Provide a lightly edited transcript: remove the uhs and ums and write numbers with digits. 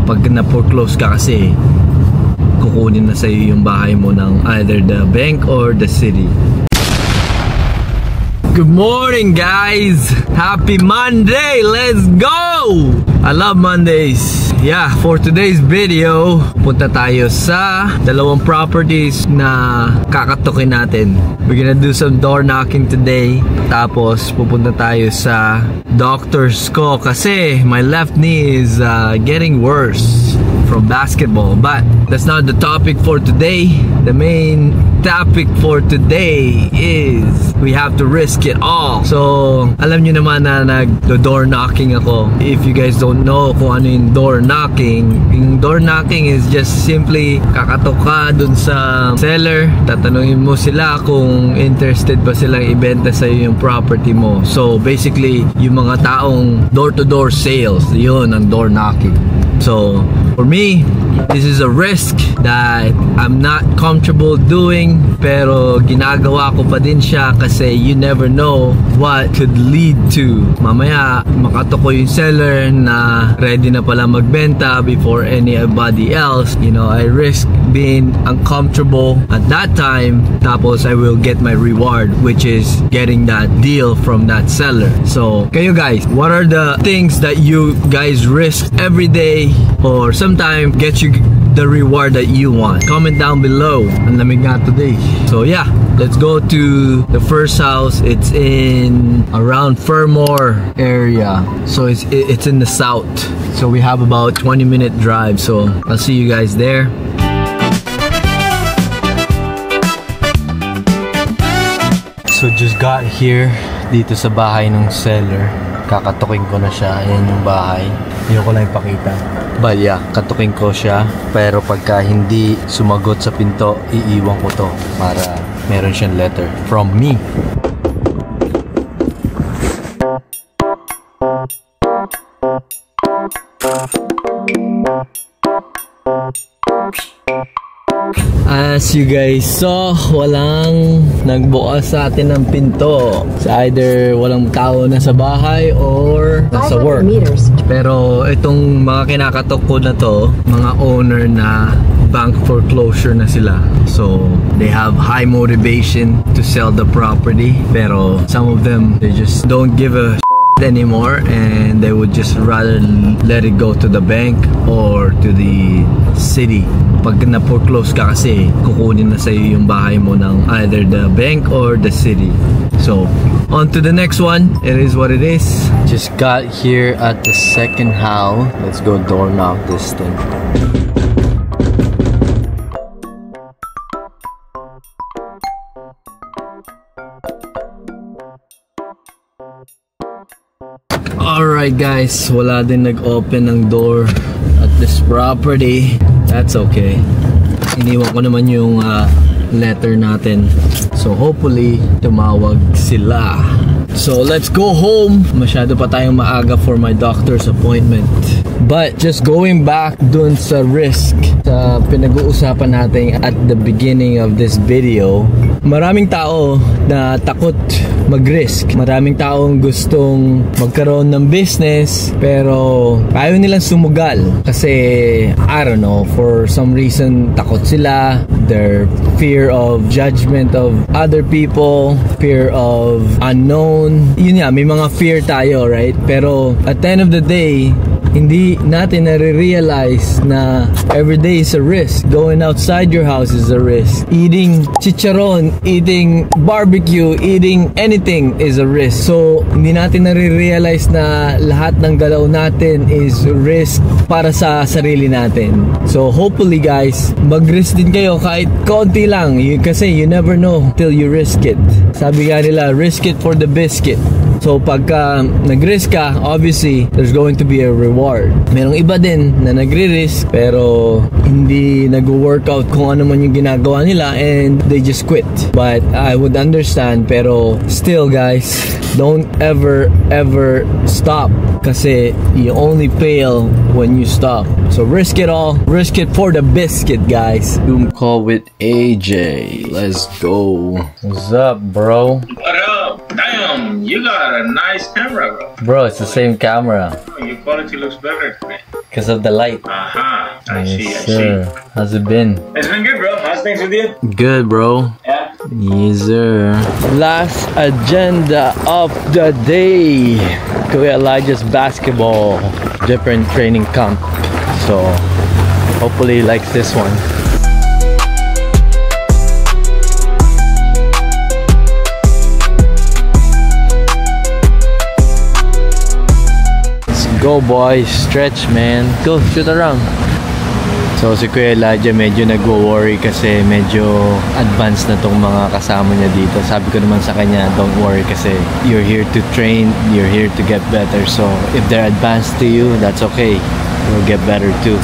pag na-foreclose ka kasi, kukunin na sa'yo yung bahay mo ng either the bank or the city. Good morning, guys! Happy Monday! Let's go! I love Mondays. Yeah, for today's video, punta tayo sa dalawang properties na kakatukin natin. We're gonna do some door knocking today. Tapos pupunta tayo sa doctor's ko kasi my left knee is getting worse from basketball. But that's not the topic for today. The main topic for today is we have to risk it all. So, alam nyo naman na nag-door knocking ako. If you guys don't know kung ano yung door knocking, yung door knocking is just simply kakatok ka dun sa seller, tatanungin mo sila kung interested ba silang ibenta sa'yo yung property mo. So, basically, yung mga taong door-to-door sales, yun ang door knocking. So, for me, this is a risk that I'm not comfortable doing, pero ginagawa ko pa din siya kasi you never know what could lead to. Mamaya, makatok ko yung seller na ready na pala magbenta before anybody else. You know, I risk being uncomfortable at that time, tapos I will get my reward, which is getting that deal from that seller. So, kayo guys, what are the things that you guys risk every day or sometimes get you the reward that you want? Comment down below. Ang lamig nga today. So yeah, let's go to the first house. It's in around Fermor area. So it's in the south. So we have about 20-minute drive. So I'll see you guys there. So just got here dito sa bahay ng seller. Kakatukin ko na siya. Ayan yung bahay. Hindi ko lang ipakita. But yeah, katukin ko siya. Pero pagka hindi sumagot sa pinto, iiwan ko to para meron siyang letter from me. As you guys saw, walang nagbukas sa atin ng pinto. So either walang tao na sa bahay or nasa work. Pero itong mga kinakatok ko na to, mga owner na bank foreclosure na sila. So they have high motivation to sell the property. Pero some of them, they just don't give a anymore and they would just rather let it go to the bank or to the city. Pag na-foreclose ka kasi, kukunin na sa'yo yung bahay mo ng either the bank or the city. So, on to the next one. It is what it is. Just got here at the second house. Let's go door knock this thing. Alright guys, wala din nag-open ng door at this property. That's okay. Iniwan ko naman yung letter natin. So hopefully, tumawag sila. So let's go home. Masyado pa tayong maaga for my doctor's appointment. But just going back dun sa risk sa pinag-uusapan natin at the beginning of this video, maraming tao na takot mag-risk. Maraming taong gustong magkaroon ng business pero ayaw nilang sumugal kasi I don't know, for some reason takot sila. Their fear of judgment of other people, fear of unknown. Yun nga, may mga fear tayo, right? Pero at the end of the day, hindi natin nare-realize na everyday is a risk. Going outside your house is a risk. Eating chicharon, eating barbecue, eating anything is a risk. So, hindi natin nare-realize na lahat ng galaw natin is risk para sa sarili natin. So, hopefully guys, mag-risk din kayo kahit konti lang. Kasi you never know till you risk it. Sabi nga nila, risk it for the biscuit. So pagka nag-risk ka, obviously there's going to be a reward. Merong iba din na nagre-risk pero hindi nag-workout kung ano man yung ginagawa nila and they just quit. But I would understand, pero still guys, don't ever stop kasi you only fail when you stop. So risk it all, risk it for the biscuit guys. Zoom call with AJ. Let's go. What's up, bro? What up? Damn, you got a nice camera, bro. Bro, it's the same camera. Oh, your quality looks better today. because of the light. I see. How's it been? It's been good, bro. How's things with you? Good, bro. Yeah. Yes, sir. Last agenda of the day. Kuya Elijah's basketball. Different training camp. So, hopefully he likes this one. Let's go, boys. Stretch, man. Go, shoot around. So si Kuya Elijah medyo nagwo-worry kasi medyo advanced na tong mga kasama niya dito. Sabi ko naman sa kanya, don't worry kasi you're here to train, you're here to get better. So if they're advanced to you, that's okay. You'll get better too.